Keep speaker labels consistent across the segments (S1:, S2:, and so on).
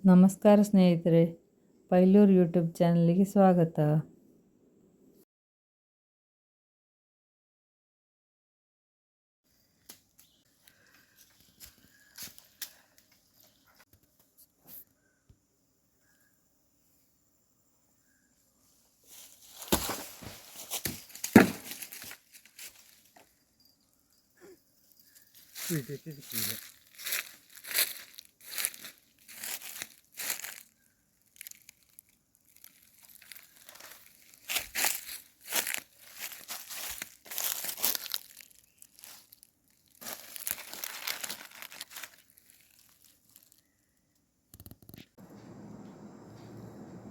S1: ನಮಸ್ಕಾರ ಸ್ನೇಹಿತರೆ, ಪೈಲೂರು ಯೂಟ್ಯೂಬ್ ಚಾನಲ್ಗೆ ಸ್ವಾಗತ.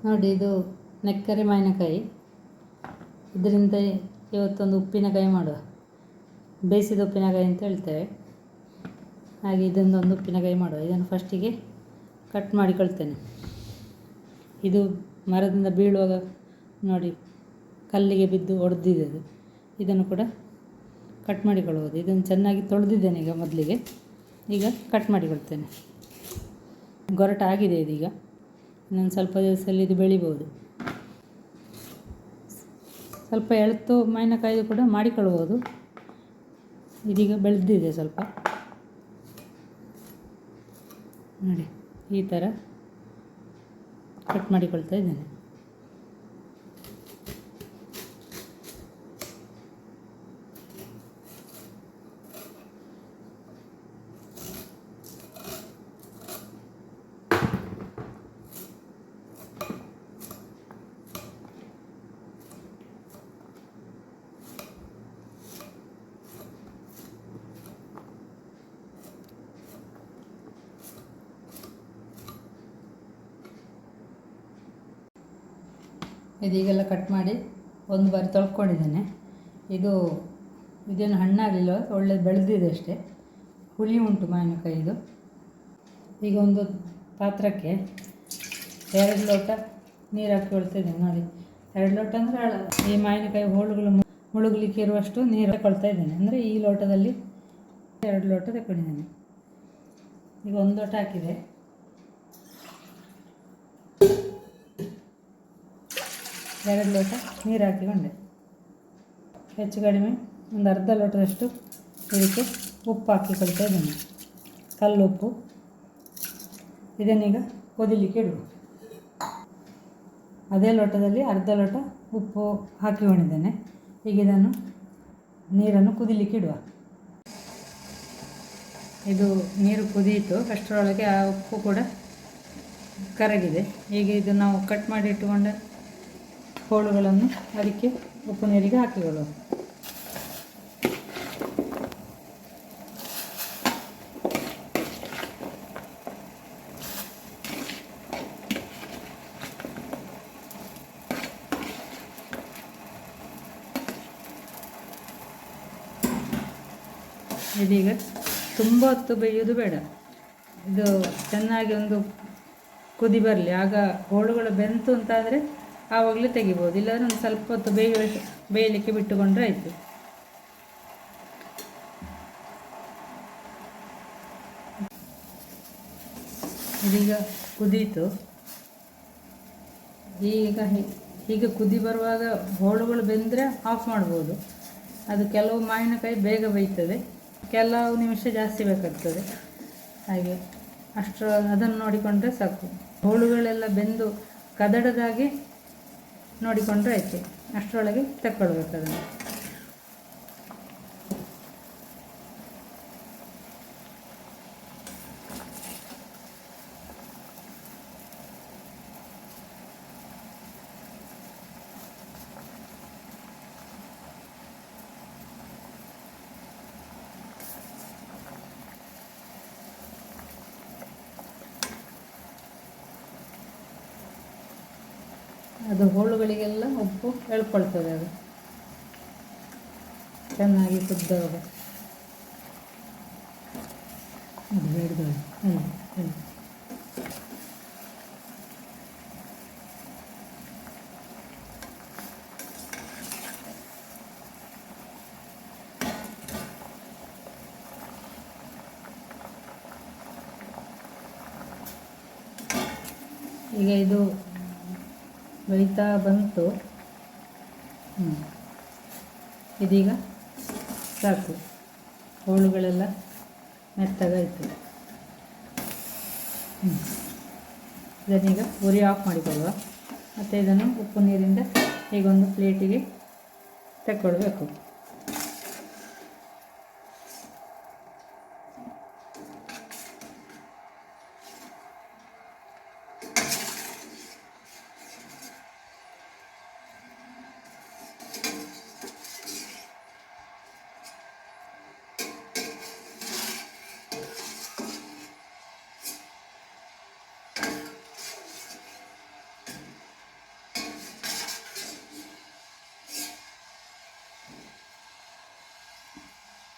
S1: ನೋಡಿ, ಇದು ನೆಕ್ಕರೆ ಮಾವಿನಕಾಯಿ. ಇದರಿಂದ ಇವತ್ತೊಂದು ಉಪ್ಪಿನಕಾಯಿ ಮಾಡುವ. ಬೇಯಿಸಿದ ಉಪ್ಪಿನಕಾಯಿ ಅಂತ ಹೇಳ್ತೇವೆ. ಹಾಗೆ ಇದೊಂದೊಂದು ಉಪ್ಪಿನಕಾಯಿ ಮಾಡುವ. ಇದನ್ನು ಫಸ್ಟಿಗೆ ಕಟ್ ಮಾಡಿಕೊಳ್ತೇನೆ. ಇದು ಮರದಿಂದ ಬೀಳುವಾಗ ನೋಡಿ ಕಲ್ಲಿಗೆ ಬಿದ್ದು ಒಡೆದಿದೆ. ಇದನ್ನು ಕೂಡ ಕಟ್ ಮಾಡಿಕೊಳ್ಳುವುದು. ಇದನ್ನು ಚೆನ್ನಾಗಿ ತೊಳೆದಿದ್ದೇನೆ ಈಗ ಮೊದಲಿಗೆ. ಈಗ ಕಟ್ ಮಾಡಿಕೊಳ್ತೇನೆ. ಗೊರಟಾಗಿದೆ ಇದೀಗ. ಇನ್ನೊಂದು ಸ್ವಲ್ಪ ದಿವಸದಲ್ಲಿ ಇದು ಬೆಳಿಬೋದು. ಸ್ವಲ್ಪ ಎಳತು ಮಾವಿನಕಾಯಿ ಕೂಡ ಮಾಡಿಕೊಳ್ಳಬಹುದು. ಇದೀಗ ಬೆಳೆದಿದೆ ಸ್ವಲ್ಪ. ನೋಡಿ, ಈ ಥರ ಕಟ್ ಮಾಡಿಕೊಳ್ತಾ ಇದ್ದೇನೆ. ಇದೀಗೆಲ್ಲ ಕಟ್ ಮಾಡಿ ಒಂದು ಬಾರಿ ತೊಳ್ಕೊಂಡಿದ್ದೇನೆ. ಇದೇನು ಹಣ್ಣಾಗಲಿಲ್ಲ, ಒಳ್ಳೆ ಬೆಳೆದಿದೆ ಅಷ್ಟೇ. ಹುಳಿ ಉಂಟು ಮಾವಿನಕಾಯಿ ಇದು. ಈಗ ಒಂದು ಪಾತ್ರಕ್ಕೆ 2 ಲೋಟ ನೀರು ಹಾಕಿಕೊಳ್ತಾಯಿದ್ದೇನೆ. ನೋಡಿ, 2 ಲೋಟ ಅಂದರೆ ಈ ಮಾವಿನಕಾಯಿ ಹೋಳುಗಳು ಮುಳುಗಲಿಕ್ಕೆ ಇರುವಷ್ಟು ನೀರು ಹಾಕ್ಕೊಳ್ತಾ ಇದ್ದೇನೆ. ಅಂದರೆ ಈ ಲೋಟದಲ್ಲಿ 2 ಲೋಟ ತಗೊಂಡಿದ್ದೇನೆ. ಈಗ 1 ಲೋಟ ಹಾಕಿದೆ. ಎರಡು ಲೋಟ ನೀರು ಹಾಕಿಕೊಂಡೆ. ಹೆಚ್ಚು ಕಡಿಮೆ ಒಂದು ಅರ್ಧ ಲೋಟದಷ್ಟು ಇದಕ್ಕೆ ಉಪ್ಪು ಹಾಕಿಕೊಳ್ತಾ ಇದ್ದೇನೆ, ಕಲ್ಲುಪ್ಪು. ಇದನ್ನೀಗ ಕುದಿಲಿಕ್ಕೆ ಇಡುವ. ಅದೇ ಲೋಟದಲ್ಲಿ ಅರ್ಧ ಲೋಟ ಉಪ್ಪು ಹಾಕಿಕೊಂಡಿದ್ದೇನೆ. ಈಗ ಇದನ್ನು ನೀರನ್ನು ಕುದಿಲಿಕ್ಕೆ ಇಡುವ. ಇದು ನೀರು ಕುದಿಯಿತು, ಅಷ್ಟರೊಳಗೆ ಆ ಉಪ್ಪು ಕೂಡ ಕರಗಿದೆ. ಈಗ ಇದು ನಾವು ಕಟ್ ಮಾಡಿ ಇಟ್ಟುಕೊಂಡ ಹೋಳುಗಳನ್ನು ಅದಕ್ಕೆ ಉಪ್ಪು ನೀರಿಗೆ ಹಾಕಿಕೊಳ್ಳುವ. ಇದೀಗ ತುಂಬ ಹೊತ್ತು ಬೇಯುವುದು ಬೇಡ. ಇದು ಚೆನ್ನಾಗಿ ಒಂದು ಕುದಿ ಬರಲಿ. ಆಗ ಹೋಳುಗಳು ಬೆಂತು ಅಂತಾದರೆ ಆವಾಗಲೇ ತೆಗಿಬೋದು. ಇಲ್ಲಾಂದರೆ ಒಂದು ಸ್ವಲ್ಪ ಹೊತ್ತು ಬೇಯಲಿಕ್ಕೆ ಬಿಟ್ಟುಕೊಂಡ್ರೆ ಆಯಿತು. ಇದೀಗ ಕುದೀತು. ಹೀಗೆ ಕುದಿ ಬರುವಾಗ ಹೋಳುಗಳು ಬೆಂದರೆ ಆಫ್ ಮಾಡ್ಬೋದು. ಅದು ಕೆಲವು ಮಾವಿನಕಾಯಿ ಬೇಗ ಬೇಯ್ತದೆ, ಕೆಲವು ನಿಮಿಷ ಜಾಸ್ತಿ ಬೇಕಾಗ್ತದೆ. ಹಾಗೆ ಅದನ್ನು ನೋಡಿಕೊಂಡ್ರೆ ಸಾಕು. ಹೋಳುಗಳೆಲ್ಲ ಬೆಂದು ಕದಡದಾಗಿ ನೋಡಿಕೊಂಡ್ರೆ ಆಯಿತು. ಅಷ್ಟರೊಳಗೆ ತಕ್ಕೊಳ್ಬೇಕು ಅದನ್ನು. ಅದು ಹೋಳುಗಳಿಗೆಲ್ಲ ಉಪ್ಪು ಎಳ್ಕೊಳ್ತದೆ. ಅದು ಚೆನ್ನಾಗಿ ಕುದ್ದಾಗ ಅದು ಹಿಡಿದು ಈಗ ಇದು ಬೇಯ್ತಾ ಬಂತು. ಇದೀಗ ಸಾಕು, ಹೋಳುಗಳೆಲ್ಲ ಮೆತ್ತಗಾಯಿತು. ಇದನ್ನೀಗ ಉರಿ ಆಫ್ ಮಾಡಿಕೊಳ್ಳುವ. ಮತ್ತು ಇದನ್ನು ಉಪ್ಪು ನೀರಿಂದ ಹೀಗೊಂದು ಪ್ಲೇಟಿಗೆ ತಗೊಳ್ಬೇಕು.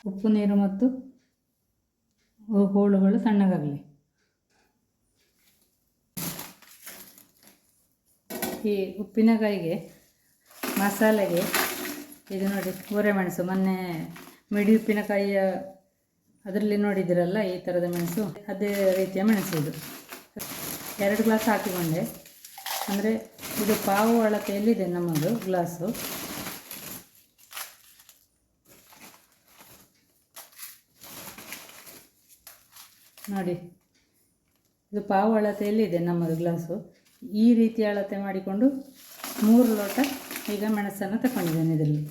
S1: ಉಪ್ಪು ನೀರು ಮತ್ತು ಹೋಳುಗಳು ತಣ್ಣಗಾಗಲಿ. ಈ ಉಪ್ಪಿನಕಾಯಿಗೆ ಮಸಾಲೆಗೆ ಇದು ನೋಡಿ, ಮೆಣಸು, ಮೊನ್ನೆ ಮಿಡಿ ಉಪ್ಪಿನಕಾಯಿಯ ಅದರಲ್ಲಿ ನೋಡಿದ್ದೀರಲ್ಲ, ಈ ಥರದ ಮೆಣಸು, ಅದೇ ರೀತಿಯ ಮೆಣಸು ಇದು. 2 ಗ್ಲಾಸ್ ಹಾಕಿಕೊಂಡೆ. ಅಂದರೆ ಇದು ಪಾವು ಅಳತೆಯಲ್ಲಿದೆ ನಮ್ಮದು ಗ್ಲಾಸು. ನೋಡಿ, ಇದು ಪಾವು ಅಳತೆಯಲ್ಲಿದೆ ನಮ್ಮದು ಗ್ಲಾಸು. ಈ ರೀತಿ ಅಳತೆ ಮಾಡಿಕೊಂಡು 3 ಲೋಟ ಈಗ ಮೆಣಸನ್ನು ತಗೊಂಡಿದ್ದೇನೆ ಇದರಲ್ಲಿ.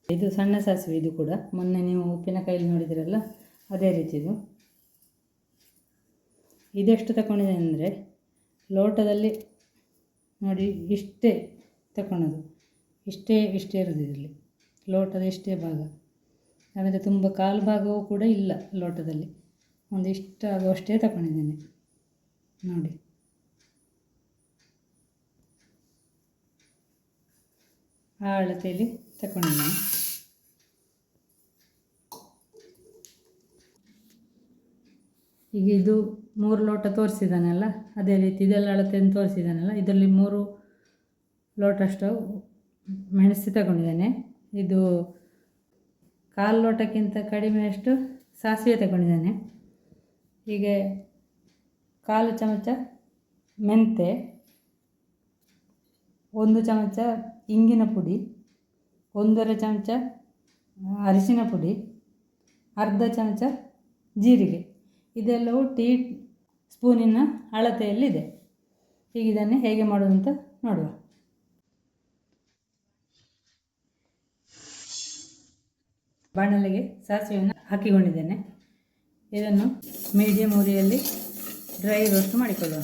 S1: ಇದು ಸಣ್ಣ ಸಾಸಿವೆ, ಇದು ಕೂಡ ಮೊನ್ನೆ ನೀವು ಉಪ್ಪಿನಕಾಯಲ್ಲಿ ನೋಡಿದಿರಲ್ಲ, ಅದೇ ರೀತಿದು. ಇದೆಷ್ಟು ತಗೊಂಡಿದ್ದೇನೆ ಅಂದರೆ, ಲೋಟದಲ್ಲಿ ನೋಡಿ ಇಷ್ಟೇ ತಗೊಳ್ಳೋದು, ಇಷ್ಟೇ ಇರೋದು ಇದರಲ್ಲಿ, ಲೋಟದ ಇಷ್ಟೇ ಭಾಗ. ಆದರೆ ತುಂಬ ಕಾಲು ಭಾಗವೂ ಕೂಡ ಇಲ್ಲ ಲೋಟದಲ್ಲಿ, ಒಂದು ಇಷ್ಟ ಆಗುವಷ್ಟೇ ತಗೊಂಡಿದ್ದೇನೆ ನೋಡಿ. ಆ ಅಳತೆಯಲ್ಲಿ ತಗೊಂಡಿದ್ದೇನೆ. ಈಗ ಇದು 3 ಲೋಟ ತೋರಿಸಿದ್ದಾನಲ್ಲ, ಅದೇ ರೀತಿ ಇದೆಲ್ಲ ಅಳತೆಯನ್ನು ತೋರಿಸಿದ್ದಾನಲ್ಲ, ಇದರಲ್ಲಿ 3 ಲೋಟಷ್ಟು ಮೆಣಸು ತಗೊಂಡಿದ್ದೇನೆ. ಇದು 1/4 ಲೋಟಕ್ಕಿಂತ ಕಡಿಮೆಯಷ್ಟು ಸಾಸಿವೆ ತಗೊಂಡಿದ್ದೇನೆ. ಹೀಗೆ 1/4 ಚಮಚ ಮೆಂತೆ, 1 ಚಮಚ ಇಂಗಿನ ಪುಡಿ, 1/2 ಚಮಚ ಅರಿಶಿನ ಪುಡಿ, ಅರ್ಧ ಚಮಚ ಜೀರಿಗೆ. ಇದೆಲ್ಲವೂ ಟೀ ಸ್ಪೂನಿನ ಅಳತೆಯಲ್ಲಿದೆ. ಈಗ ಇದನ್ನು ಹೇಗೆ ಮಾಡೋದು ಅಂತ ನೋಡುವ. ಬಾಣಲೆಗೆ ಸಾಸಿವೆಯನ್ನು ಹಾಕಿಕೊಂಡಿದ್ದೇನೆ. ಇದನ್ನು ಮೀಡಿಯಮ್ ಉರಿಯಲ್ಲಿ ಡ್ರೈ ರೋಸ್ಟ್ ಮಾಡಿಕೊಳ್ಳುವ.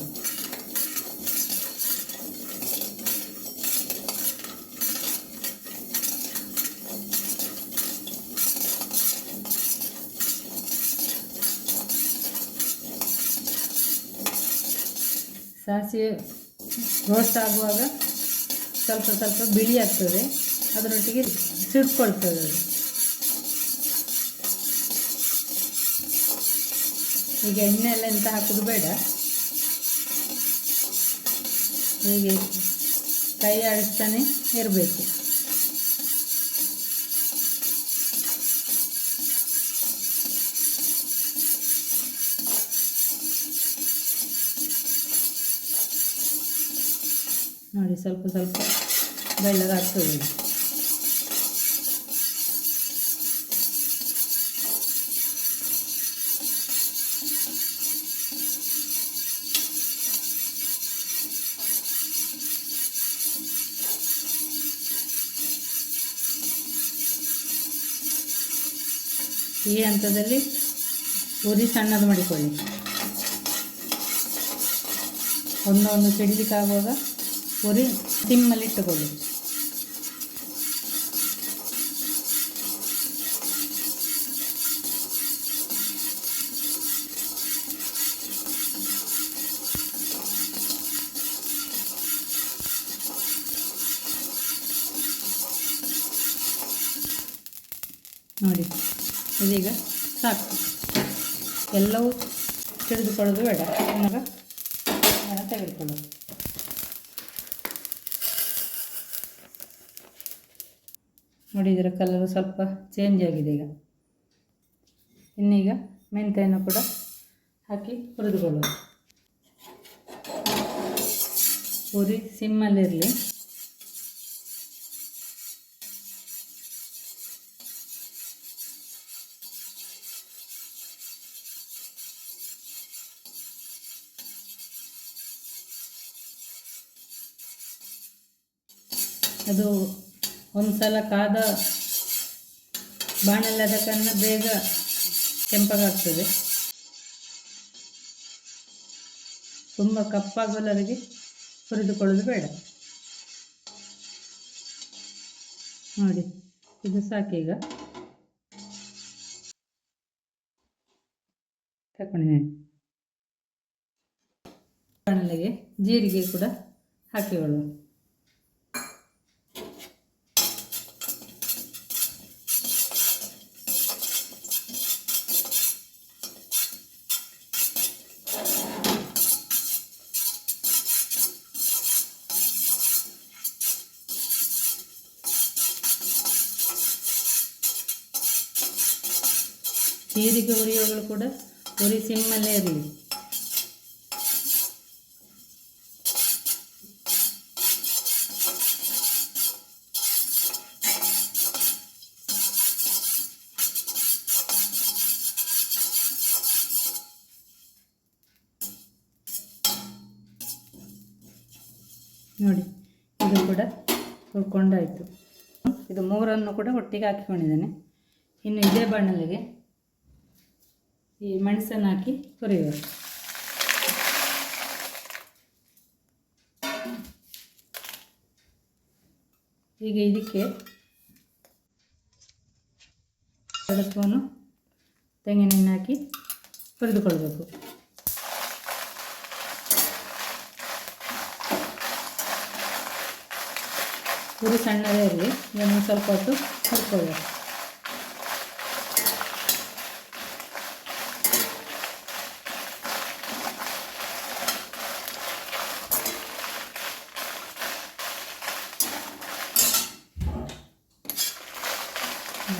S1: ಸಾಸಿವೆ ರೋಸ್ಟ್ ಆಗುವಾಗ ಸ್ವಲ್ಪ ಸ್ವಲ್ಪ ಬಿಳಿ ಆಗ್ತದೆ, ಅದರೊಟ್ಟಿಗೆ ಸಿಡ್ಕೊಳ್ತದೆ ಅದು. ಈಗ ಎಣ್ಣೆ ಎಲ್ಲ ಎಂತ ಹಾಕೋದು ಬೇಡ, ಹೀಗೆ ಕೈ ಆಡಿಸ್ತಾನೆ ಇರಬೇಕು. ನೋಡಿ, ಸ್ವಲ್ಪ ಸ್ವಲ್ಪ ಬೆಳ್ಳಗಾಗ್ತದೆ. ಈ ಹಂತದಲ್ಲಿ ಉರಿ ಸಣ್ಣದು ಮಾಡಿಕೊಳ್ಳಿ. ಒಂದು ಸಿಡಿಲಿಕ್ಕಾಗುವಾಗ ಉರಿ ಸಿಮ್ಮಲ್ಲಿ ಇಟ್ಟುಕೊಳ್ಳಿ. ನೋಡಿ, ಇದೀಗ ಸಾಕು. ಎಲ್ಲವೂ ಹಿಡಿದುಕೊಳ್ಳೋದು ಬೇಡ, ಇವಾಗ ತೆಗೆದುಕೊಳ್ಳೋದು. ನೋಡಿ, ಇದರ ಕಲರು ಸ್ವಲ್ಪ ಚೇಂಜ್ ಆಗಿದೆ. ಇನ್ನೀಗ ಮೆಂತೆಯನ್ನು ಕೂಡ ಹಾಕಿ ಹುರಿದುಕೊಳ್ಳೋದು. ಉರಿ ಸಿಮ್ಮಲ್ಲಿರಲಿ. ಅದು ಒಂದು ಸಲ ಕಾದ ಬಾಣಲೆ ಅದಕ್ಕನ್ನು ಬೇಗ ಕೆಂಪಗಾಗ್ತದೆ. ತುಂಬ ಕಪ್ಪಾಗಲವರೆಗೆ ಹುರಿದುಕೊಳ್ಳೋದು ಬೇಡ. ನೋಡಿ, ಇದು ಸಾಕೀಗ. ತಗೊಂಡಿದ್ದೇನೆ. ಬಾಣಲೆಗೆ ಜೀರಿಗೆ ಕೂಡ ಹಾಕಿಕೊಳ್ಳುವ. ಜೀರಿಗೆ ಹುರಿಯುವಾಗಲೂ ಕೂಡ ಉರಿ ಸಿಮ್ಮಲ್ಲೇ ಇರಲಿ. ನೋಡಿ, ಇದು ಕೂಡ ಹುರ್ಕೊಂಡಾಯಿತು. ಇದು ಮೂರನ್ನು ಕೂಡ ಒಟ್ಟಿಗೆ ಹಾಕಿಕೊಂಡಿದ್ದೇನೆ. ಇನ್ನು ಇದೇ ಬಾಣಲೆಗೆ ಈ ಮೆಣಸನ್ನು ಹಾಕಿ ಹುರಿಯುವ. ಈಗ ಇದಕ್ಕೆ 2 ಸ್ಪೂನು ತೆಂಗಿನೆಣ್ಣೆ ಹಾಕಿ ಹುರಿದುಕೊಳ್ಬೇಕು. ಉರಿ ಸಣ್ಣದೇ ಇರಲಿ. ಇದನ್ನು ಸ್ವಲ್ಪ ಹೊತ್ತು ಹುರ್ಕೊಳ್ಬೇಕು.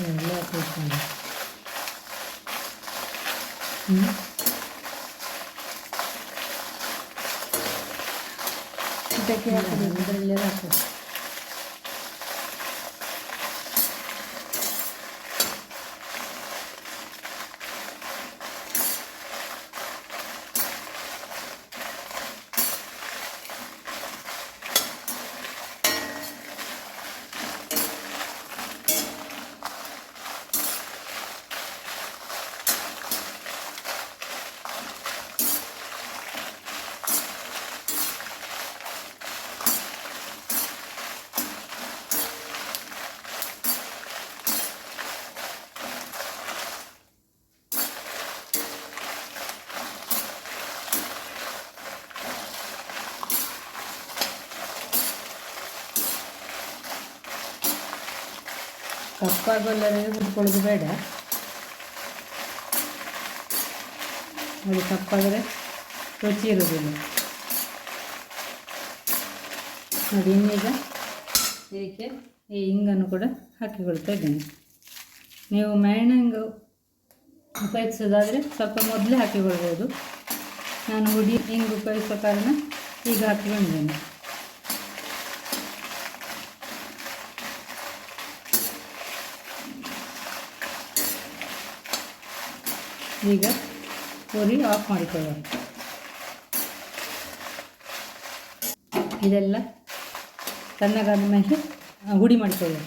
S1: ಎಲ್ಲ ಕೂತ್ಕೊಂಡು ಇದಕ್ಕೆ ಹಾಕೋದು, ಇದರಲ್ಲೇ ಹಾಕೋದು. ಕಪ್ಪಾಗಲ್ಲವೇ ಹುರ್ಕೊಳ್ಳೋದು ಬೇಡ. ನೋಡಿ, ಕಪ್ಪಾದರೆ ರುಚಿ ಇರೋದಿಲ್ಲ. ನೋಡಿ, ಇನ್ನೀಗ ಇದಕ್ಕೆ ಈ ಹಿಂಗನ್ನು ಕೂಡ ಹಾಕಿಕೊಳ್ತಾ ಇದ್ದೇನೆ. ನೀವು ಮೆಣಸು ಹಿಂಗು ಉಪಯೋಗಿಸೋದಾದರೆ ಸ್ವಲ್ಪ ಮೊದಲೇ ಹಾಕಿಕೊಳ್ಬೋದು. ನಾನು ಹುಡಿ ಹಿಂಗೆ ಉಪಯೋಗಿಸೋ ಕಾರಣ ಈಗ ಹಾಕಿಕೊಂಡಿದ್ದೇನೆ. ಈಗ ಉರಿ ಆಫ್ ಮಾಡಿಕೊಳ್ಳುವ. ಇದೆಲ್ಲ ತಣ್ಣಗಾದ ಮೇಲೆ ಹುಡಿ ಮಾಡಿಕೊಳ್ಳುವ.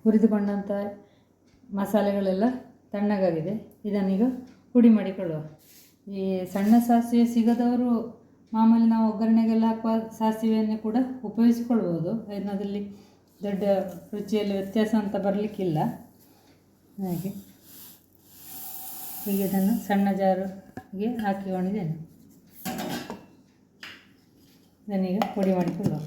S1: ಹುರಿದುಕೊಂಡಂಥ ಮಸಾಲೆಗಳೆಲ್ಲ ತಣ್ಣಗಾಗಿದೆ. ಇದನ್ನೀಗ ಹುಡಿ ಮಾಡಿಕೊಳ್ಳುವ. ಈ ಸಣ್ಣ ಸಾಸಿವೆ ಸಿಗದವರು ಮಾಮೂಲಿ ನಾವು ಒಗ್ಗರಣೆಗೆಲ್ಲ ಹಾಕುವ ಸಾಸಿವೆಯನ್ನು ಕೂಡ ಉಪಯೋಗಿಸಿಕೊಳ್ಬೋದು. ಅದರಲ್ಲಿ ದೊಡ್ಡ ರುಚಿಯಲ್ಲಿ ವ್ಯತ್ಯಾಸ ಅಂತ ಬರಲಿಕ್ಕಿಲ್ಲ. ಹಾಗೆ ಹೀಗೆ ಇದನ್ನು ಸಣ್ಣ ಜಾರಿಗೆ ಹಾಕಿಕೊಂಡಿದ್ದೇನೆ. ಇದನ್ನೀಗ ಪುಡಿ ಮಾಡಿಕೊಳ್ಳುವ.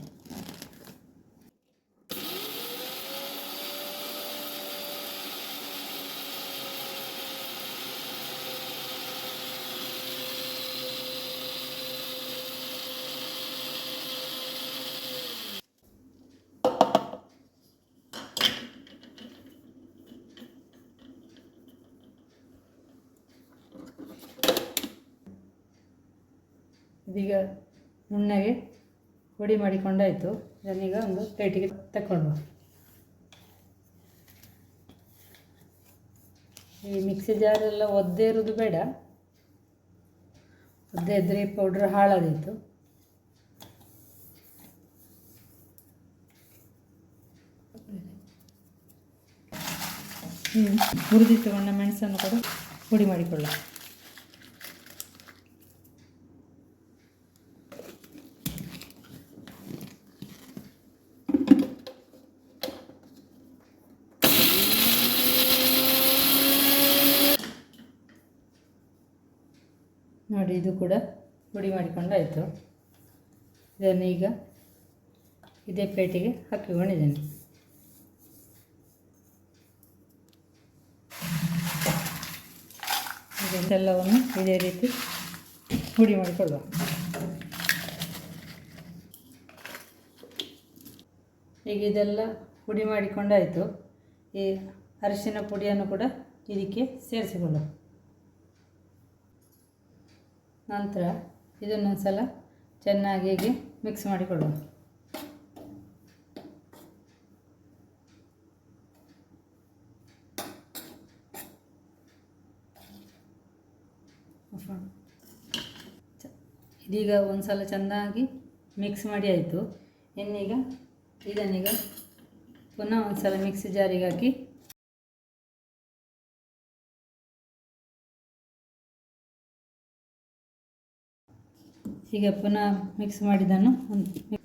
S1: ಇದೀಗ ನುಣ್ಣಗೆ ಪುಡಿ ಮಾಡಿಕೊಂಡಾಯಿತು. ಇದನ್ನೀಗ ಒಂದು ಪ್ಲೇಟಿಗೆ ತಗೊಳ್ಳುವ. ಈ ಮಿಕ್ಸಿ ಜಾರೆಲ್ಲ ಒದ್ದೇ ಇರೋದು ಬೇಡ, ಒದ್ದೆ ಇದ್ದರೆ ಪೌಡ್ರ್ ಹಾಳಾದೀತು. ಹುರಿದಿಟ್ಟುಕೊಂಡ ಮೆಣಸನ್ನು ಕೂಡ ಪುಡಿ ಮಾಡಿಕೊಳ್ಳ. ನೋಡಿ, ಇದು ಕೂಡ ಪುಡಿ ಮಾಡಿಕೊಂಡಾಯಿತು. ಇದನ್ನು ಈಗ ಇದೇ ಪ್ಲೇಟಿಗೆ ಹಾಕಿಕೊಂಡಿದ್ದೇನೆ. ಇದೆಲ್ಲವನ್ನು ಇದೇ ರೀತಿ ಪುಡಿ ಮಾಡಿಕೊಳ್ಳುವ. ಈಗ ಇದೆಲ್ಲ ಪುಡಿ ಮಾಡಿಕೊಂಡಾಯಿತು. ಈ ಅರಿಶಿನ ಪುಡಿಯನ್ನು ಕೂಡ ಇದಕ್ಕೆ ಸೇರಿಸಿಕೊಳ್ಳುವ. ನಂತರ ಇದನ್ನೊಂದು ಸಲ ಚೆನ್ನಾಗಿ ಹೀಗೆ ಮಿಕ್ಸ್ ಮಾಡಿಕೊಳ್ಳುವ. ಇದೀಗ ಒಂದು ಸಲ ಚೆನ್ನಾಗಿ ಮಿಕ್ಸ್ ಮಾಡಿ ಆಯಿತು. ಇನ್ನೀಗ ಇದನ್ನೀಗ ಪುನಃ ಒಂದು ಸಲ ಮಿಕ್ಸಿ ಜಾರಿಗೆ ಹಾಕಿ ಈಗ ಪುನಃ ಮಿಕ್ಸ್ ಮಾಡಿದ್ದನ್ನು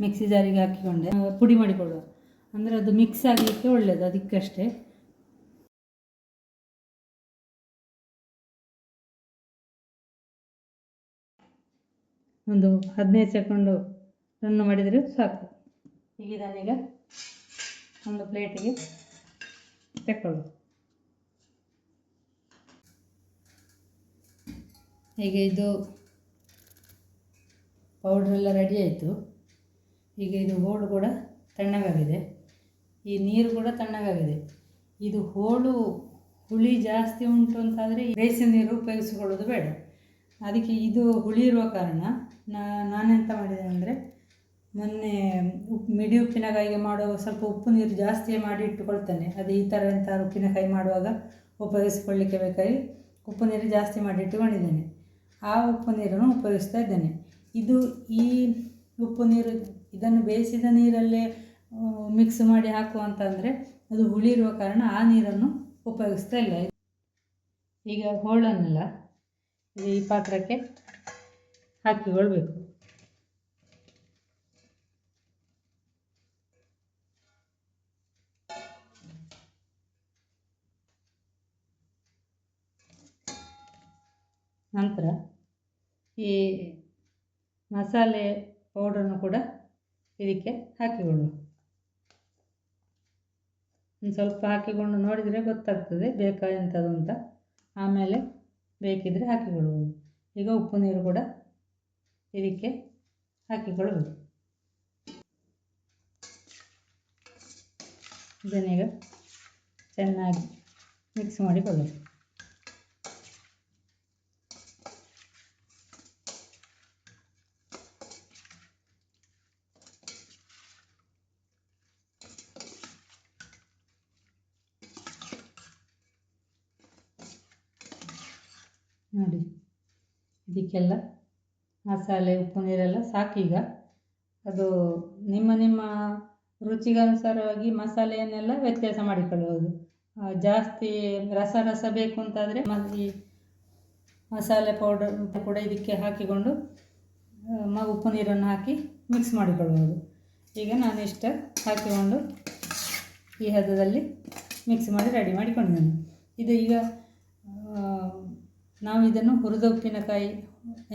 S1: ಮಿಕ್ಸಿ ಜಾರಿಗೆ ಹಾಕಿಕೊಂಡೆ ಪುಡಿ ಮಾಡಿಕೊಳ್ಳುವ. ಅಂದರೆ ಅದು ಮಿಕ್ಸ್ ಆಗಲಿಕ್ಕೆ ಒಳ್ಳೆಯದು, ಅದಕ್ಕಷ್ಟೇ. ಒಂದು 15 ಸೆಕೆಂಡು ರನ್ ಮಾಡಿದರೆ ಸಾಕು. ಈಗ ಇದನ್ನೀಗ ಒಂದು ಪ್ಲೇಟಿಗೆ ತಗೊಳ್ಳು. ಈಗ ಇದು ಪೌಡ್ರೆಲ್ಲ ರೆಡಿ ಆಯಿತು. ಈಗ ಇದು ಹೋಳು ಕೂಡ ತಣ್ಣಗಾಗಿದೆ, ಈ ನೀರು ಕೂಡ ತಣ್ಣಗಾಗಿದೆ. ಇದು ಹೋಳು ಹುಳಿ ಜಾಸ್ತಿ ಉಂಟು ಅಂತಾದರೆ ಬೇಸಿನ ನೀರು ಉಪಯೋಗಿಸಿಕೊಳ್ಳೋದು ಬೇಡ. ಅದಕ್ಕೆ ಇದು ಹುಳಿ ಇರುವ ಕಾರಣ ನಾನೆಂತ ಮಾಡಿದೆ ಅಂದರೆ, ಮೊನ್ನೆ ಮಿಡಿ ಉಪ್ಪಿನಕಾಯಿಗೆ ಮಾಡುವಾಗ ಸ್ವಲ್ಪ ಉಪ್ಪು ನೀರು ಜಾಸ್ತಿ ಮಾಡಿ ಇಟ್ಟುಕೊಳ್ತೇನೆ. ಅದು ಈ ಥರ ಎಂಥ ಉಪ್ಪಿನಕಾಯಿ ಮಾಡುವಾಗ ಉಪಯೋಗಿಸಿಕೊಳ್ಳಿಕ್ಕೆ ಬೇಕಾಗಿ ಉಪ್ಪು ನೀರು ಜಾಸ್ತಿ ಮಾಡಿ ಇಟ್ಟುಕೊಂಡಿದ್ದೇನೆ. ಆ ಉಪ್ಪು ನೀರನ್ನು ಉಪಯೋಗಿಸ್ತಾ ಇದ್ದೇನೆ. ಈ ಉಪ್ಪು ನೀರು ಇದನ್ನು ಬೇಯಿಸಿದ ನೀರಲ್ಲೇ ಮಿಕ್ಸ್ ಮಾಡಿ ಹಾಕುವಂತಂದರೆ ಅದು ಹುಳಿ ಇರುವ ಕಾರಣ ಆ ನೀರನ್ನು ಉಪಯೋಗಿಸ್ತಾ ಇಲ್ಲ. ಈಗ ಹೋಳನ್ನೆಲ್ಲ ಈ ಪಾತ್ರಕ್ಕೆ ಹಾಕಿಕೊಳ್ಬೇಕು. ನಂತರ ಈ ಮಸಾಲೆ ಪೌಡರನ್ನು ಕೂಡ ಇದಕ್ಕೆ ಹಾಕಿಕೊಳ್ಳುವ. ಒಂದು ಸ್ವಲ್ಪ ಹಾಕಿಕೊಂಡು ನೋಡಿದರೆ ಗೊತ್ತಾಗ್ತದೆ ಬೇಕಾ ಎಂಥದ್ದು ಅಂತ. ಆಮೇಲೆ ಬೇಕಿದ್ದರೆ ಹಾಕಿಕೊಳ್ಳುವುದು. ಈಗ ಉಪ್ಪು ನೀರು ಕೂಡ ಇದಕ್ಕೆ ಹಾಕಿಕೊಳ್ಳಬೇಕು. ಇದನ್ನೀಗ ಚೆನ್ನಾಗಿ ಮಿಕ್ಸ್ ಮಾಡಿಕೊಳ್ಳಬೇಕು. ನೋಡಿ, ಇದಕ್ಕೆಲ್ಲ ಮಸಾಲೆ ಉಪ್ಪು ನೀರೆಲ್ಲ ಸಾಕೀಗ. ಅದು ನಿಮ್ಮ ರುಚಿಗನುಸಾರವಾಗಿ ಮಸಾಲೆಯನ್ನೆಲ್ಲ ವ್ಯತ್ಯಾಸ ಮಾಡಿಕೊಳ್ಳಬಹುದು. ಜಾಸ್ತಿ ರಸ ಬೇಕು ಅಂತಾದರೆ ಈ ಮಸಾಲೆ ಪೌಡರ್ ಕೂಡ ಇದಕ್ಕೆ ಹಾಕಿಕೊಂಡು ಉಪ್ಪು ನೀರನ್ನು ಹಾಕಿ ಮಿಕ್ಸ್ ಮಾಡಿಕೊಳ್ಳಬಹುದು. ಈಗ ನಾನು ಇಷ್ಟು ಹಾಕಿಕೊಂಡು ಈ ಹದದಲ್ಲಿ ಮಿಕ್ಸ್ ಮಾಡಿ ರೆಡಿ ಮಾಡಿಕೊಂಡಿದ್ದೇನೆ. ಇದು ಈಗ ನಾವು ಇದನ್ನು ಹುರಿದ ಉಪ್ಪಿನಕಾಯಿ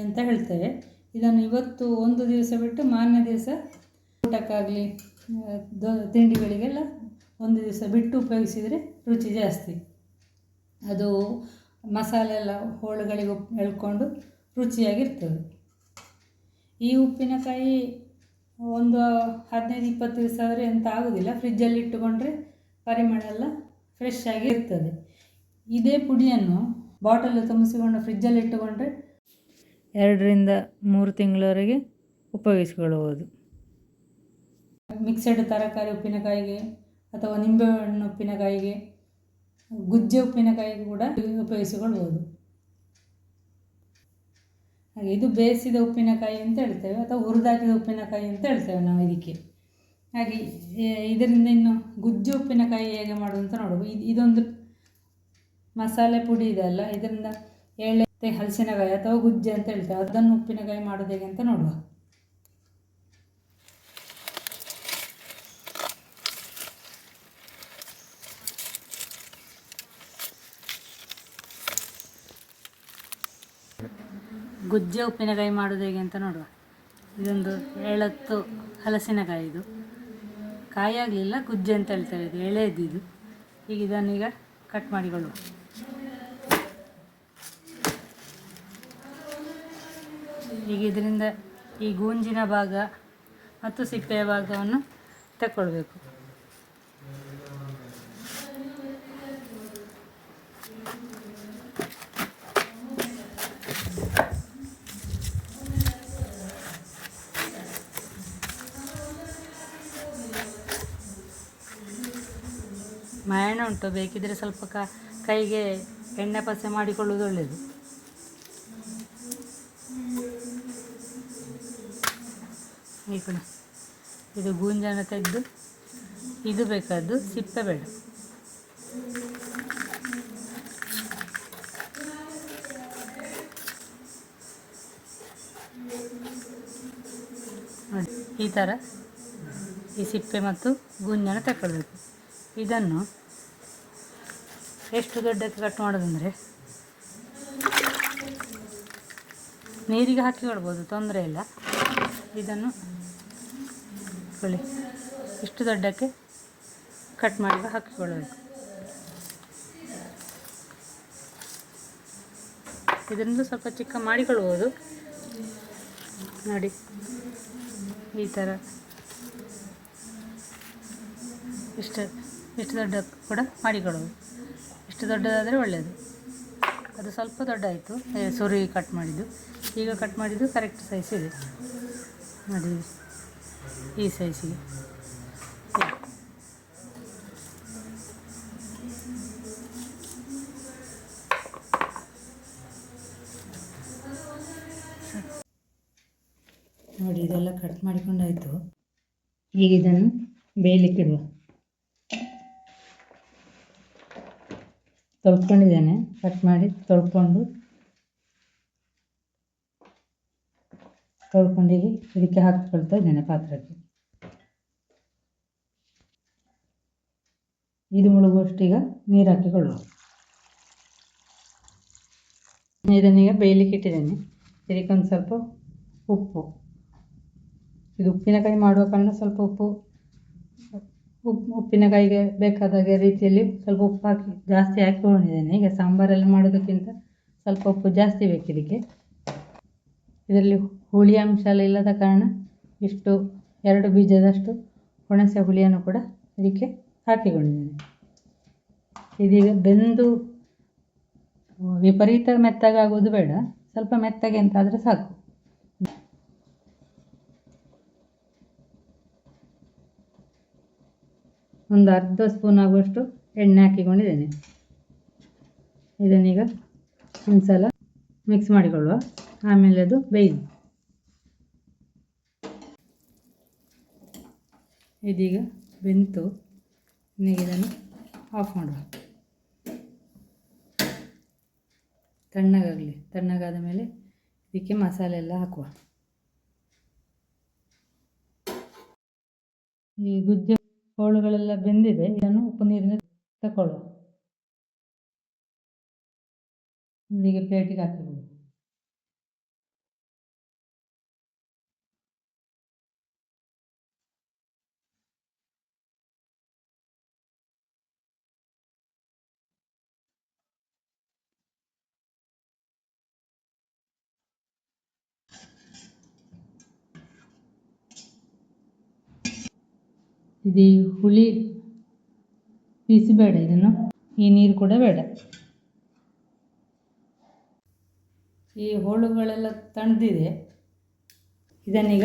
S1: ಅಂತ ಹೇಳ್ತೇವೆ. ಇದನ್ನು ಇವತ್ತು ಒಂದು ದಿವಸ ಬಿಟ್ಟು ಮಾರನೇ ದಿವಸ ಊಟಕ್ಕಾಗಲಿ ತಿಂಡಿಗಳಿಗೆಲ್ಲ ಒಂದು ದಿವಸ ಬಿಟ್ಟು ಉಪಯೋಗಿಸಿದರೆ ರುಚಿ ಜಾಸ್ತಿ. ಅದು ಮಸಾಲೆ ಎಲ್ಲ ಹೋಳುಗಳಿಗೆ ಎಳ್ಕೊಂಡು ರುಚಿಯಾಗಿರ್ತದೆ. ಈ ಉಪ್ಪಿನಕಾಯಿ ಒಂದು 15-20 ದಿವಸ ಆದರೆ ಎಂತ ಆಗೋದಿಲ್ಲ. ಫ್ರಿಜ್ಜಲ್ಲಿ ಇಟ್ಟುಕೊಂಡ್ರೆ ಪರಿಮಳ ಎಲ್ಲ ಫ್ರೆಶ್ ಆಗಿ ಇರ್ತದೆ. ಇದೇ ಪುಡಿಯನ್ನು ಬಾಟಲ್ ತುಂಬಿಸಿಕೊಂಡು ಫ್ರಿಜ್ಜಲ್ಲಿ ಇಟ್ಟುಕೊಂಡ್ರೆ 2 ರಿಂದ 3 ತಿಂಗಳವರೆಗೆ ಉಪಯೋಗಿಸಿಕೊಳ್ಳಬಹುದು. ಮಿಕ್ಸೆಡ್ ತರಕಾರಿ ಉಪ್ಪಿನಕಾಯಿಗೆ ಅಥವಾ ನಿಂಬೆಹಣ್ಣು ಉಪ್ಪಿನಕಾಯಿಗೆ, ಗುಜ್ಜೆ ಉಪ್ಪಿನಕಾಯಿಗೆ ಕೂಡ ಉಪಯೋಗಿಸಿಕೊಳ್ಬೋದು. ಹಾಗೆ ಇದು ಬೇಯಿಸಿದ ಉಪ್ಪಿನಕಾಯಿ ಅಂತ ಹೇಳ್ತೇವೆ ಅಥವಾ ಹುರಿದಾಕಿದ ಉಪ್ಪಿನಕಾಯಿ ಅಂತ ಹೇಳ್ತೇವೆ ನಾವು ಇದಕ್ಕೆ. ಹಾಗೆ ಇದರಿಂದ ಇನ್ನು ಗುಜ್ಜೆ ಉಪ್ಪಿನಕಾಯಿ ಹೇಗೆ ಮಾಡೋದು ಅಂತ ನೋಡುವ. ಇದೊಂದು ಮಸಾಲೆ ಪುಡಿ ಇದೆ ಅಲ್ಲ, ಇದರಿಂದ ಎಳ್ಳೆ ಹಲಸಿನಕಾಯಿ ಅಥವಾ ಗುಜ್ಜೆ ಅಂತ ಹೇಳ್ತೇವೆ, ಅದನ್ನು ಉಪ್ಪಿನಕಾಯಿ ಮಾಡೋದು ಹೇಗೆ ಅಂತ ನೋಡುವ. ಗುಜ್ಜೆ ಉಪ್ಪಿನಕಾಯಿ ಮಾಡೋದು ಹೇಗೆ ಅಂತ ನೋಡುವ. ಇದೊಂದು 7 ಹಲಸಿನಕಾಯಿ, ಇದು ಕಾಯಿ ಆಗಲಿಲ್ಲ, ಗುಜ್ಜೆ ಅಂತ ಹೇಳ್ತೇವೆ, ಇದು ಎಳೆದು ಇದು. ಈಗ ಇದನ್ನೀಗ ಕಟ್ ಮಾಡಿಕೊಳ್ಳುವ. ಈಗ ಇದರಿಂದ ಈ ಗೂಂಜಿನ ಭಾಗ ಮತ್ತು ಸಿಪ್ಪೆಯ ಭಾಗವನ್ನು ತಗೊಳ್ಬೇಕು. ಮಾಯಣ ಉಂಟು, ಬೇಕಿದ್ದರೆ ಸ್ವಲ್ಪ ಕೈಗೆ ಎಣ್ಣೆ ಪಸೆ ಮಾಡಿಕೊಳ್ಳುವುದು ಒಳ್ಳೆಯದು. ಈ ಕಡೆ ಇದು ಗೂಂಜನ ತೆಗೆದು, ಇದು ಬೇಕಾದ್ದು ಸಿಪ್ಪೆ ಬೇಡ. ನೋಡಿ ಈ ಥರ ಈ ಸಿಪ್ಪೆ ಮತ್ತು ಗೂಂಜನ ತಗೊಳ್ಬೇಕು. ಇದನ್ನು ಎಷ್ಟು ದೊಡ್ಡಕ್ಕೆ ಕಟ್ ಮಾಡೋದಂದರೆ ನೀರಿಗೆ ಹಾಕಿಕೊಳ್ಬೋದು, ತೊಂದರೆ ಇಲ್ಲ. ಇದನ್ನು ಇಷ್ಟು ದೊಡ್ಡಕ್ಕೆ ಕಟ್ ಮಾಡಿ ಹಾಕಿಕೊಳ್ಳಬೇಕು. ಇದರಿಂದ ಸ್ವಲ್ಪ ಚಿಕ್ಕ ಮಾಡಿಕೊಳ್ಬೋದು. ನೋಡಿ ಈ ಥರ ಇಷ್ಟು ದೊಡ್ಡ ಕೂಡ ಮಾಡಿಕೊಳ್ಳೋದು. ಇಷ್ಟು ದೊಡ್ಡದಾದರೆ ಒಳ್ಳೆಯದು. ಅದು ಸ್ವಲ್ಪ ದೊಡ್ಡ ಆಯಿತು, ಸುರಿ ಕಟ್ ಮಾಡಿದ್ದು. ಈಗ ಕಟ್ ಮಾಡಿದ್ದು ಕರೆಕ್ಟ್ ಸೈಜ್ ಇದೆ ನೋಡಿ, ಈ ಸೈಜಿಗೆ. ನೋಡಿ ಇದೆಲ್ಲ ಕಟ್ ಮಾಡಿಕೊಂಡಾಯಿತು. ಈಗ ಇದನ್ನು ಬೇಯಲಿಕ್ಕಿಡುವ. ತೊಳ್ಕೊಂಡಿದ್ದೇನೆ, ಕಟ್ ಮಾಡಿ ತೊಳ್ಕೊಂಡು ಇದಕ್ಕೆ ಹಾಕಿಕೊಳ್ತಾ ಇದ್ದೇನೆ ಪಾತ್ರಕ್ಕೆ. ಇದು ಮುಳುಗುವಷ್ಟೀಗ ನೀರು ಹಾಕಿಕೊಳ್ಳುವ. ಇದನ್ನೀಗ ಬೇಯಲಿಕ್ಕೆ ಇಟ್ಟಿದ್ದೇನೆ. ಇದಕ್ಕೊಂದು ಸ್ವಲ್ಪ ಉಪ್ಪು, ಇದು ಉಪ್ಪಿನಕಾಯಿ ಮಾಡುವ ಕಾರಣ ಸ್ವಲ್ಪ ಉಪ್ಪಿನಕಾಯಿಗೆ ಬೇಕಾದಾಗೆ ರೀತಿಯಲ್ಲಿ ಸ್ವಲ್ಪ ಉಪ್ಪು ಹಾಕಿ ಜಾಸ್ತಿ ಹಾಕಿಕೊಂಡಿದ್ದೇನೆ. ಈಗ ಸಾಂಬಾರೆಲ್ಲ ಮಾಡೋದಕ್ಕಿಂತ ಸ್ವಲ್ಪ ಉಪ್ಪು ಜಾಸ್ತಿ ಬೇಕು ಇದಕ್ಕೆ. ಇದರಲ್ಲಿ ಹುಳಿ ಅಂಶ ಎಲ್ಲ ಇಲ್ಲದ ಕಾರಣ ಇಷ್ಟು 2 ಬೀಜದಷ್ಟು ಹುಣಸೆ ಹುಳಿಯನ್ನು ಕೂಡ ಇದಕ್ಕೆ ಹಾಕಿಕೊಂಡಿದ್ದೇನೆ. ಇದೀಗ ಬೆಂದು ವಿಪರೀತ ಮೆತ್ತಗಾಗೋದು ಬೇಡ, ಸ್ವಲ್ಪ ಮೆತ್ತಗೆ ಅಂತಾದರೆ ಸಾಕು. ಒಂದು ಅರ್ಧ ಸ್ಪೂನ್ ಆಗುವಷ್ಟು ಎಣ್ಣೆ ಹಾಕಿಕೊಂಡಿದ್ದೇನೆ. ಇದನ್ನೀಗ ಒಂದ್ಸಲ ಮಿಕ್ಸ್ ಮಾಡಿಕೊಳ್ಳುವ, ಆಮೇಲೆ ಅದು ಬೇಯಲಿ. ಇದೀಗ ಬೆಂತು, ಈಗ ಇದನ್ನು ಆಫ್ ಮಾಡುವ. ತಣ್ಣಗಾಗಲಿ. ತಣ್ಣಗಾದ ಮೇಲೆ ಇದಕ್ಕೆ ಮಸಾಲೆ ಎಲ್ಲ ಹಾಕುವ. ಈ ಗುಜ್ಜೆ ಹೋಳುಗಳೆಲ್ಲ ಬೆಂದಿದೆ, ಇದನ್ನು ಉಪ್ಪು ನೀರಿನ ತಗೊಳ್ಳುವ. ಈಗ ಪ್ಲೇಟಿಗೆ ಹಾಕಿಕೊಳ್ಳುವ. ಇದು ಹುಳಿ ಪೀಸಿ ಬೇಡ, ಇದನ್ನು ಈ ನೀರು ಕೂಡ ಬೇಡ. ಈ ಹೋಳುಗಳೆಲ್ಲ ತಣ್ಣದಿದೆ. ಇದನ್ನೀಗ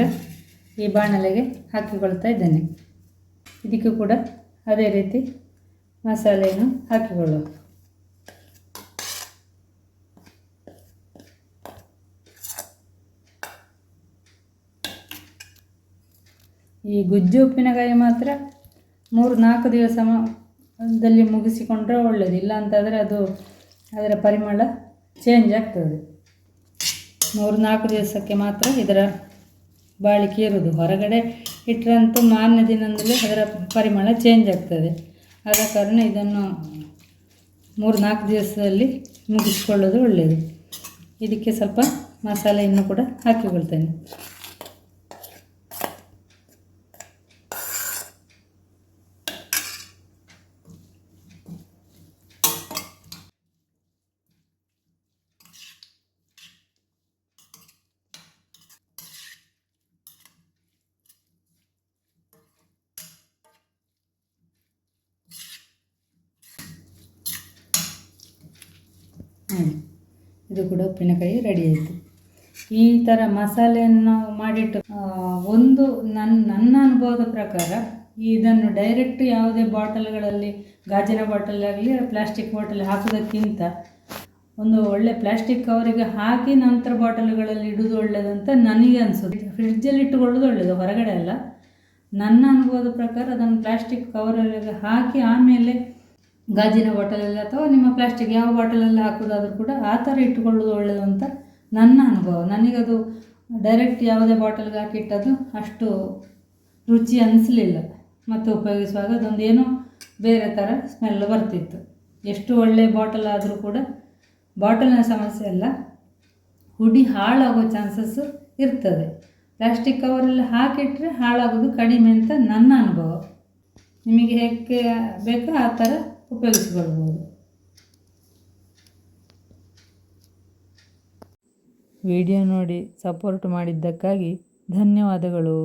S1: ಈ ಬಾಣಲೆಗೆ ಹಾಕಿಕೊಳ್ತಾ ಇದ್ದೇನೆ. ಇದಕ್ಕೂ ಕೂಡ ಅದೇ ರೀತಿ ಮಸಾಲೆಯನ್ನು ಹಾಕಿಕೊಳ್ಳುವ. ಈ ಗುಜ್ಜು ಉಪ್ಪಿನಕಾಯಿ ಮಾತ್ರ 3-4 ದಿವಸದಲ್ಲಿ ಮುಗಿಸಿಕೊಂಡ್ರೆ ಒಳ್ಳೆಯದು. ಇಲ್ಲ ಅಂತಂದರೆ ಅದರ ಪರಿಮಳ ಚೇಂಜ್ ಆಗ್ತದೆ. 3-4 ದಿವಸಕ್ಕೆ ಮಾತ್ರ ಇದರ ಬಾಳಿಕೆ ಇರೋದು. ಹೊರಗಡೆ ಇಟ್ಟರಂತೂ ಮಾರನೇ ದಿನದಲ್ಲೇ ಅದರ ಪರಿಮಳ ಚೇಂಜ್ ಆಗ್ತದೆ. ಆದ ಕಾರಣ ಇದನ್ನು 3-4 ದಿವಸದಲ್ಲಿ ಮುಗಿಸಿಕೊಳ್ಳೋದು ಒಳ್ಳೆಯದು. ಇದಕ್ಕೆ ಸ್ವಲ್ಪ ಮಸಾಲೆಯನ್ನು ಕೂಡ ಹಾಕಿಕೊಳ್ತೇನೆ. ಇದು ಕೂಡ ಉಪ್ಪಿನಕಾಯಿ ರೆಡಿ ಆಯಿತು. ಈ ಥರ ಮಸಾಲೆಯನ್ನು ನಾವು ಮಾಡಿಟ್ಟು ಒಂದು ನನ್ನ ಅನುಭವದ ಪ್ರಕಾರ ಇದನ್ನು ಡೈರೆಕ್ಟ್ ಯಾವುದೇ ಬಾಟಲ್ಗಳಲ್ಲಿ, ಗಾಜಿನ ಬಾಟಲ್ ಆಗಲಿ ಪ್ಲಾಸ್ಟಿಕ್ ಬಾಟಲ್ ಹಾಕೋದಕ್ಕಿಂತ ಒಂದು ಒಳ್ಳೆ ಪ್ಲಾಸ್ಟಿಕ್ ಕವರಿಗೆ ಹಾಕಿ ನಂತರ ಬಾಟಲ್ಗಳಲ್ಲಿ ಇಡೋದು ಒಳ್ಳೆಯದು ಅಂತ ನನಗೆ ಅನಿಸೋದು. ಫ್ರಿಡ್ಜಲ್ಲಿ ಇಟ್ಟುಕೊಳ್ಳೋದು ಒಳ್ಳೆಯದು, ಹೊರಗಡೆ ಅಲ್ಲ. ನನ್ನ ಅನುಭವದ ಪ್ರಕಾರ ಅದನ್ನು ಪ್ಲಾಸ್ಟಿಕ್ ಕವರಲ್ಲಿ ಹಾಕಿ ಆಮೇಲೆ ಗಾಜಿನ ಬಾಟಲಲ್ಲಿ ಅಥವಾ ನಿಮ್ಮ ಪ್ಲಾಸ್ಟಿಕ್ ಯಾವ ಬಾಟಲಲ್ಲಿ ಹಾಕೋದಾದರೂ ಕೂಡ ಆ ಥರ ಇಟ್ಟುಕೊಳ್ಳೋದು ಒಳ್ಳೆಯದು ಅಂತ ನನ್ನ ಅನುಭವ. ನನಗದು ಡೈರೆಕ್ಟ್ ಯಾವುದೇ ಬಾಟಲ್ಗೆ ಹಾಕಿಟ್ಟದು ಅಷ್ಟು ರುಚಿ ಅನಿಸಲಿಲ್ಲ. ಮತ್ತು ಉಪಯೋಗಿಸುವಾಗ ಅದೊಂದು ಏನೋ ಬೇರೆ ಥರ ಸ್ಮೆಲ್ ಬರ್ತಿತ್ತು. ಎಷ್ಟು ಒಳ್ಳೆಯ ಬಾಟಲ್ ಆದರೂ ಕೂಡ ಬಾಟಲಿನ ಸಮಸ್ಯೆ ಅಲ್ಲ, ಹುಡಿ ಹಾಳಾಗೋ ಚಾನ್ಸಸ್ಸು ಇರ್ತದೆ. ಪ್ಲಾಸ್ಟಿಕ್ ಕವರಲ್ಲಿ ಹಾಕಿಟ್ರೆ ಹಾಳಾಗೋದು ಕಡಿಮೆ ಅಂತ ನನ್ನ ಅನುಭವ. ನಿಮಗೆ ಹೇಗೆ ಬೇಕೋ ಆ ಥರ ಉಪಯೋಗಿಸಿಕೊಳ್ಬೋದು. ವಿಡಿಯೋ ನೋಡಿ ಸಪೋರ್ಟ್ ಮಾಡಿದ್ದಕ್ಕಾಗಿ ಧನ್ಯವಾದಗಳು.